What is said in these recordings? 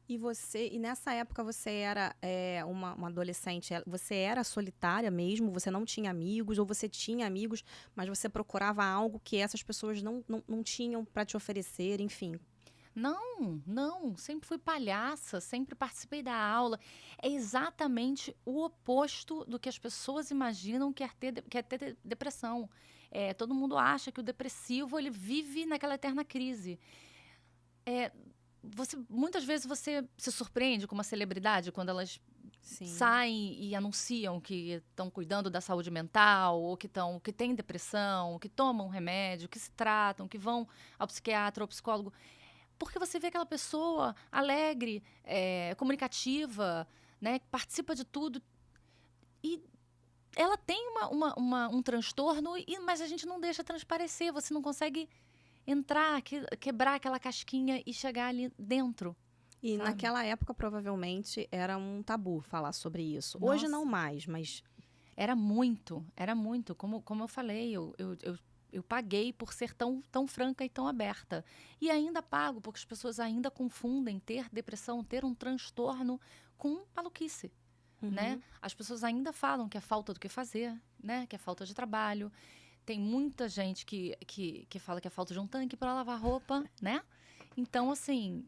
E nessa época você era uma adolescente, você era solitária mesmo? Você não tinha amigos? Ou você tinha amigos, mas você procurava algo que essas pessoas não tinham para te oferecer, enfim? Não, não, sempre fui palhaça, sempre participei da aula. É exatamente o oposto do que as pessoas imaginam que é ter depressão. Todo mundo acha que o depressivo ele vive naquela eterna crise. Muitas vezes você se surpreende com uma celebridade quando elas Sim. saem e anunciam que estão cuidando da saúde mental, ou que têm depressão, que tomam remédio, que se tratam, que vão ao psiquiatra ou psicólogo. Porque você vê aquela pessoa alegre, comunicativa, né, que participa de tudo. E ela tem um transtorno, mas a gente não deixa transparecer. Você não consegue entrar, quebrar aquela casquinha e chegar ali dentro, E sabe? naquela época, provavelmente, era um tabu falar sobre isso. Hoje não Nossa, mais, mas era muito, era muito. Como eu falei, eu paguei por ser tão franca e tão aberta. E ainda pago, porque as pessoas ainda confundem ter depressão, ter um transtorno com maluquice, né? uhum. As pessoas ainda falam que é falta do que fazer, né? Que é falta de trabalho. Tem muita gente que fala que é falta de um tanque para lavar roupa, né? Então, assim,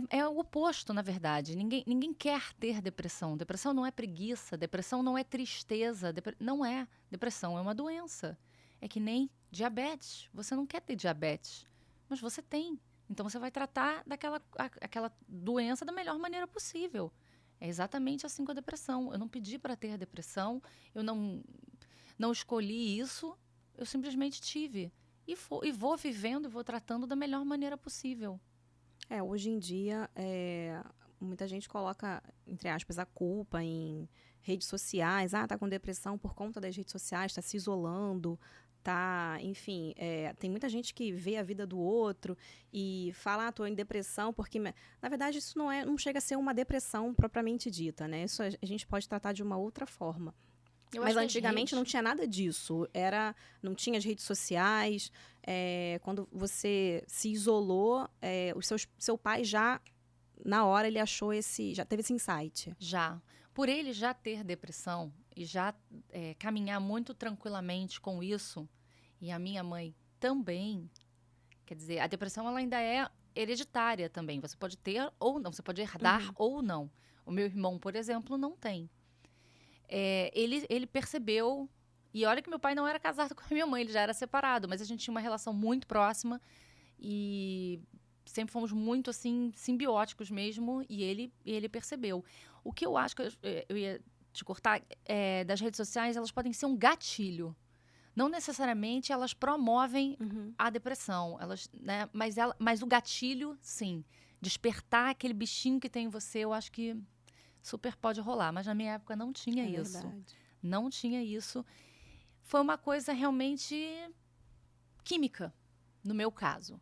é o oposto, na verdade. Ninguém quer ter depressão. Depressão não é preguiça, depressão não é tristeza. Não é. Depressão é uma doença. É que nem diabetes. Você não quer ter diabetes, mas você tem. Então você vai tratar aquela doença da melhor maneira possível. É exatamente assim com a depressão. Eu não pedi para ter depressão, eu não escolhi isso, eu simplesmente tive. E vou vivendo e vou tratando da melhor maneira possível. Hoje em dia, muita gente coloca, entre aspas, a culpa em redes sociais. Ah, tá com depressão por conta das redes sociais, tá se isolando, tá, enfim, tem muita gente que vê a vida do outro e fala, ah, tô em depressão porque, na verdade, isso não chega a ser uma depressão propriamente dita, né? Isso a gente pode tratar de uma outra forma. Eu Mas acho que as antigamente não redes. tinha nada disso. Não tinha as redes sociais. Quando você se isolou, seu pai já, na hora, ele achou já teve esse insight. Já. Por ele já ter depressão e já caminhar muito tranquilamente com isso, e a minha mãe também, quer dizer, a depressão ela ainda é hereditária também. Você pode ter ou não, você pode herdar Uhum. ou não. O meu irmão, por exemplo, não tem. Ele percebeu. E olha que meu pai não era casado com a minha mãe, ele já era separado, mas a gente tinha uma relação muito próxima e sempre fomos muito assim simbióticos mesmo, e ele percebeu. O que eu acho que eu ia te cortar das redes sociais, elas podem ser um gatilho. Não necessariamente elas promovem Uhum. a depressão, né, mas o gatilho, sim. Despertar aquele bichinho que tem em você, eu acho que super pode rolar. Mas na minha época não tinha É isso. verdade. Não tinha isso. Foi uma coisa realmente química, no meu caso.